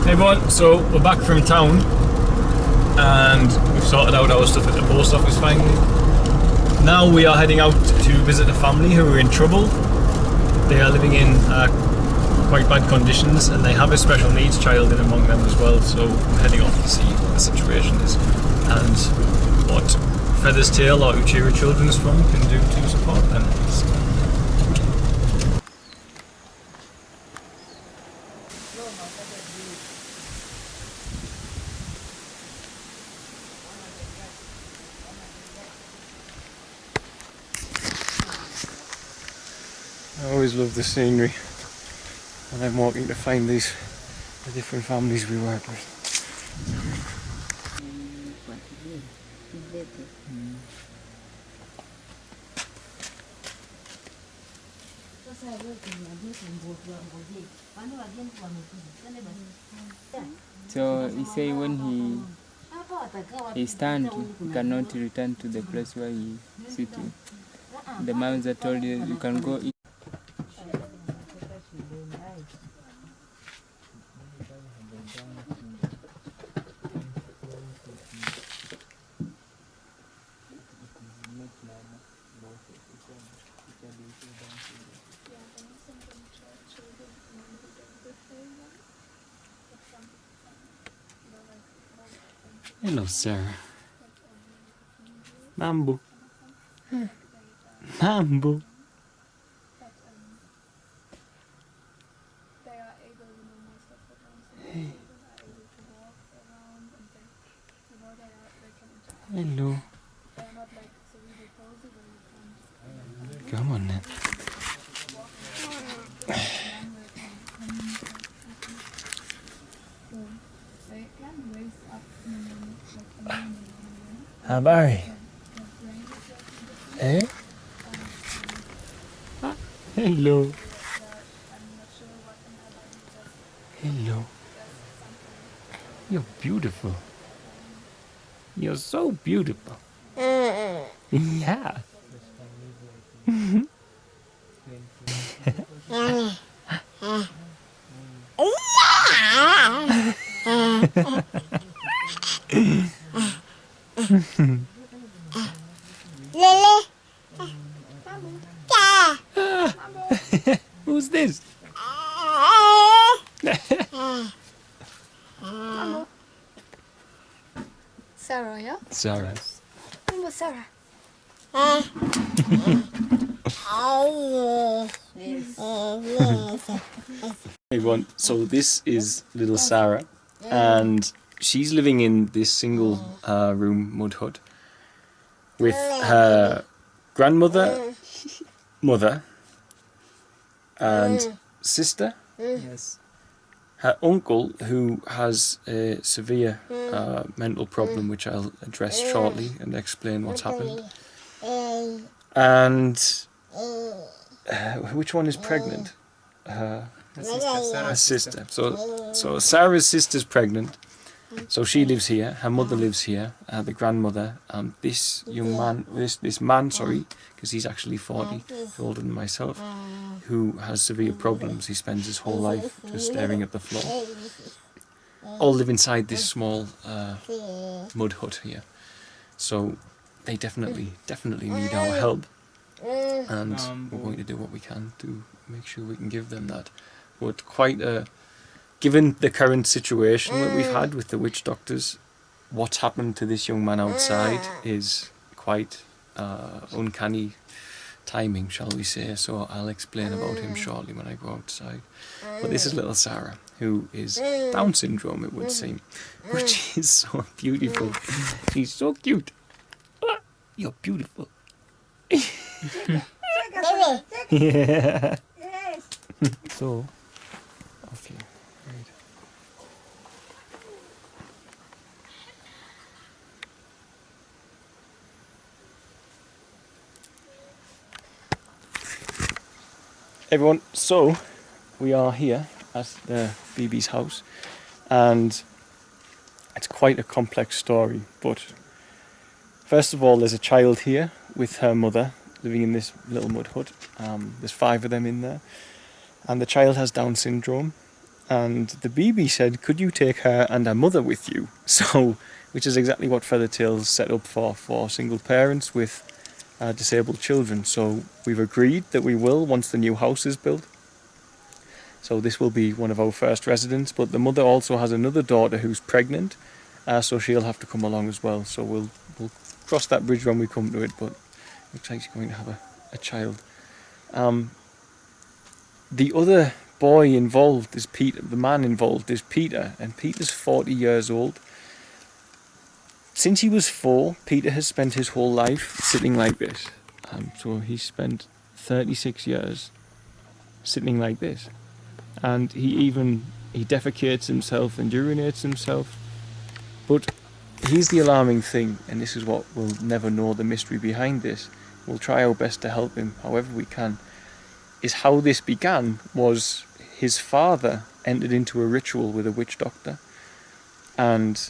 Hey everyone, so we're back from town and we've sorted out our stuff at the post office finally. Now we are heading out to visit a family who are in trouble. They are living in quite bad conditions and they have a special needs child in among them as well, so we're heading off to see what the situation is and what Feather's Tail or Uchira Children's Fund can do to support them. I always love the scenery when I'm walking to find the different families we work with. So he say when he stand, he cannot return to the place where he sitting. The mountains told you can go eat. Hello, Sara. Mambo. Mambo. Hey. Hello. Come on then. How are you? Eh? Hello. Hello. You're beautiful. You're so beautiful. Yeah. Who's this? Sara, yeah? Sara. Mambo Sara. Everyone, so this is little Sara, and she's living in this single room mud hut with her grandmother, mother, and sister. Yes. Her uncle, who has a severe mental problem, which I'll address shortly and explain what's happened. And which one is pregnant? Her sister. So Sarah's sister's pregnant. So she lives here. Her mother lives here. The grandmother. This young man, this man, sorry, because he's actually 40, older than myself, who has severe problems. He spends his whole life just staring at the floor. All live inside this small mud hut here. So they definitely need our help, and we're going to do what we can to make sure we can give them that. But given the current situation that we've had with the witch doctors, what's happened to this young man outside is quite uncanny timing, shall we say. So I'll explain about him shortly when I go outside. But this is little Sara, who is Down syndrome, it would seem, which is so beautiful. She's so cute. You're beautiful. Yeah. So, okay. Right. Everyone, so we are here at the BB's house, and it's quite a complex story. But first of all, there's a child here with her mother living in this little mud hut. There's 5 of them in there, and the child has Down syndrome, And the BB said, could you take her and her mother with you? So, which is exactly what Feathertail's set up for single parents with disabled children. So we've agreed that we will once the new house is built. So this will be one of our first residents, but the mother also has another daughter who's pregnant, so she'll have to come along as well. So we'll cross that bridge when we come to it, but looks like she's going to have a child. The other boy involved is Peter. The man involved is Peter, and Peter's 40 years old. Since he was 4, Peter has spent his whole life sitting like this. So he's spent 36 years sitting like this. And he defecates himself and urinates himself. But here's the alarming thing, and this is what we'll never know the mystery behind this. We'll try our best to help him however we can. Is how this began was his father entered into a ritual with a witch doctor, and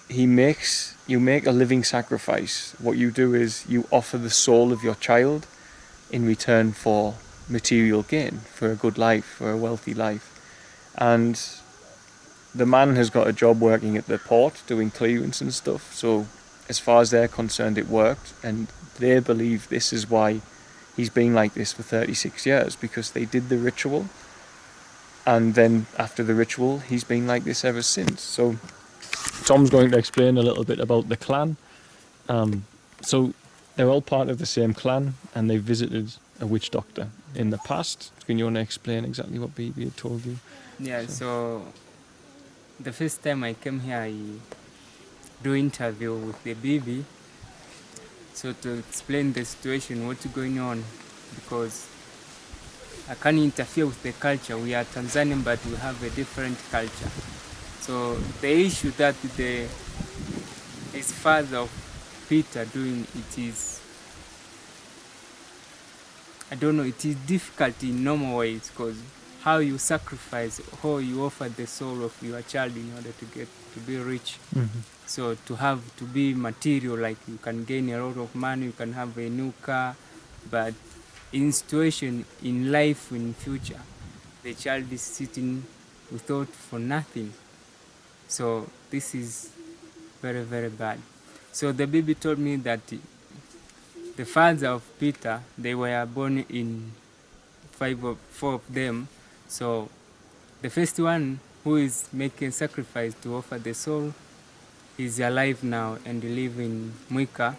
you make a living sacrifice. What you do is you offer the soul of your child in return for material gain, for a good life, for a wealthy life. And the man has got a job working at the port doing clearance and stuff, so as far as they're concerned it worked, and they believe this is why he's been like this for 36 years, because they did the ritual, and then after the ritual he's been like this ever since. So Tom's going to explain a little bit about the clan. So they're all part of the same clan, and they've visited a witch doctor in the past. Can you want to explain exactly what BB had told you? Yeah, so the first time I came here, I do interview with the BB, so to explain the situation, what's going on, because I can't interfere with the culture. We are Tanzanian, but we have a different culture. So the issue that his father of Peter doing it is, I don't know, it is difficult in normal ways, because how you sacrifice, how you offer the soul of your child in order to be rich. Mm-hmm. So to be material, like you can gain a lot of money, you can have a new car, but in situation in life in future, the child is sitting without for nothing. So this is very, very bad. So the baby told me that the father of Peter, they were born in 4 of them. So the first one who is making sacrifice to offer the soul is alive now and live in Mwika.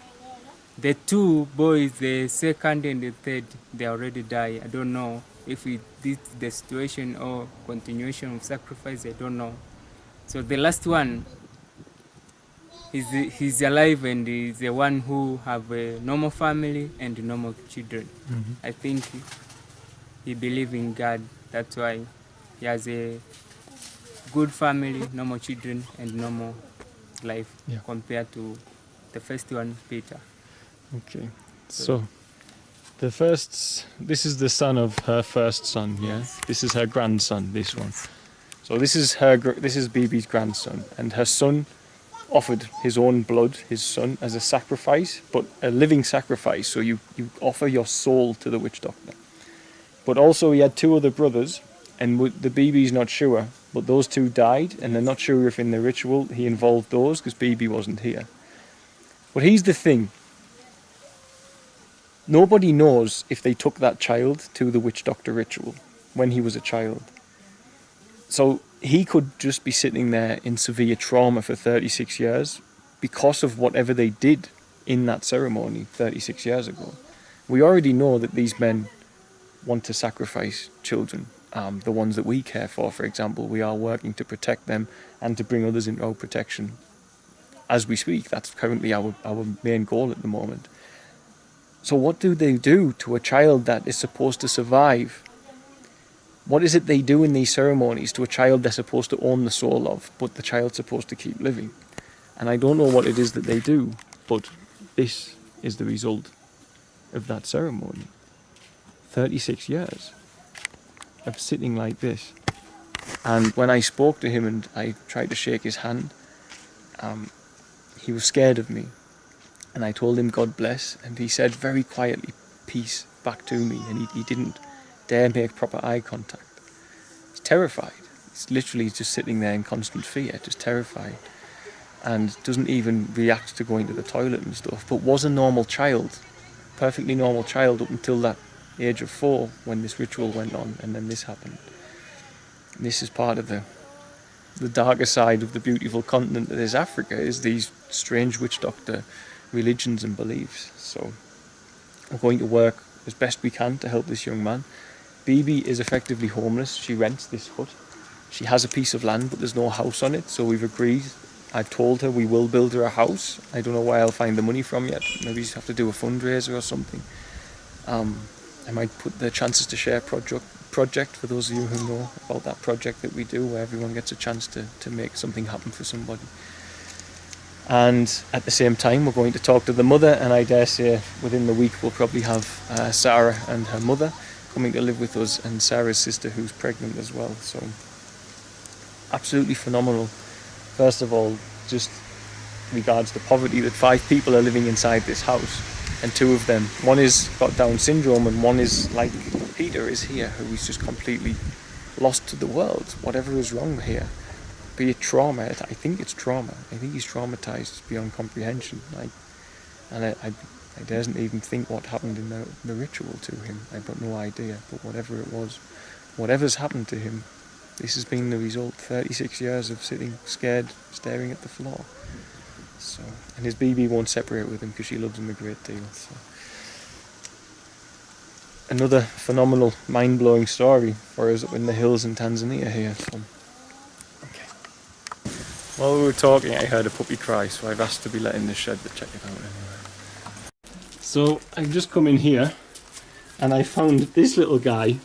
The 2 boys, the second and the third, they already died. I don't know if this is the situation or continuation of sacrifice, I don't know. So the last one, he's alive, and he's the one who have a normal family and normal children. Mm-hmm. I think he believes in God. That's why he has a good family, normal children, and normal life, Yeah. compared to the first one, Peter. Okay. So this is the son of her first son, yeah? Yes. This is her grandson, this one. So this is BB's grandson, and her son offered his own blood, his son, as a sacrifice, but a living sacrifice, so you offer your soul to the witch doctor. But also he had 2 other brothers, and the BB's not sure, but those 2 died, and they're not sure if in the ritual he involved those, because BB wasn't here. But here's the thing. Nobody knows if they took that child to the witch doctor ritual when he was a child. So he could just be sitting there in severe trauma for 36 years because of whatever they did in that ceremony 36 years ago. We already know that these men want to sacrifice children, the ones that we care for example. We are working to protect them and to bring others into our protection as we speak. That's currently our main goal at the moment. So what do they do to a child that is supposed to survive? What is it they do in these ceremonies to a child they're supposed to own the soul of, but the child's supposed to keep living? And I don't know what it is that they do, but this is the result of that ceremony. 36 years of sitting like this. And when I spoke to him and I tried to shake his hand, he was scared of me. And I told him God bless, and he said very quietly, peace, back to me, and he didn't dare make proper eye contact. He's terrified. He's literally just sitting there in constant fear, just terrified, and doesn't even react to going to the toilet and stuff, but was a normal child, perfectly normal child up until that age of 4 when this ritual went on, and then this happened. And this is part of the darker side of the beautiful continent that is Africa, is these strange witch doctor religions and beliefs. So we're going to work as best we can to help this young man. Bibi is effectively homeless. She rents this hut. She has a piece of land, but there's no house on it, so we've agreed. I've told her we will build her a house. I don't know where I'll find the money from yet. Maybe just have to do a fundraiser or something. I might put the Chances to Share project for those of you who know about that project that we do, where everyone gets a chance to make something happen for somebody. And at the same time, we're going to talk to the mother, and I dare say within the week we'll probably have Sara and her mother coming to live with us, and Sara's sister who's pregnant as well. So absolutely phenomenal. First of all, just regards to poverty, that 5 people are living inside this house, and 2 of them, one is got Down syndrome and one is like Peter is here, who is just completely lost to the world. Whatever is wrong here, be it trauma, I think it's trauma. I think he's traumatized beyond comprehension. I daresn't even think what happened in the ritual to him. I've got no idea, but whatever it was, whatever's happened to him, this has been the result. 36 years of sitting scared, staring at the floor. So, and his BB won't separate with him because she loves him a great deal. So, another phenomenal, mind-blowing story for us up in the hills in Tanzania here. So, okay. While we were talking, I heard a puppy cry, so I've asked to be let in the shed to check it out anyway. So I've just come in here, and I found this little guy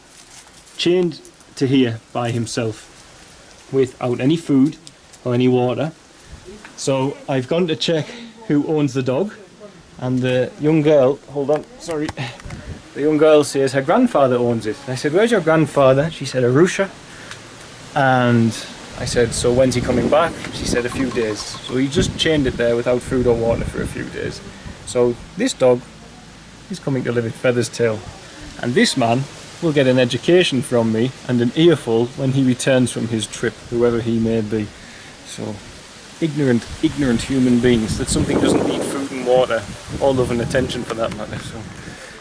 chained to here by himself, without any food or any water. So I've gone to check who owns the dog, and the young girl, hold on, sorry, the young girl says her grandfather owns it. And I said, where's your grandfather? She said, Arusha. And I said, so when's he coming back? She said, a few days. So he just chained it there without food or water for a few days. So this dog is coming to live in Feather's Tail, and this man will get an education from me and an earful when he returns from his trip, whoever he may be. So ignorant human beings, that something doesn't need food and water or love and attention for that matter.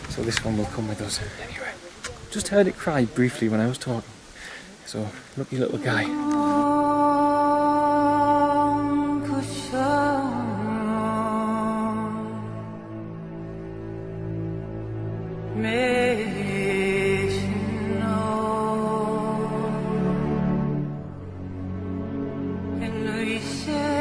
So this one will come with us anyway. Just heard it cry briefly when I was talking. So lucky little guy. And we said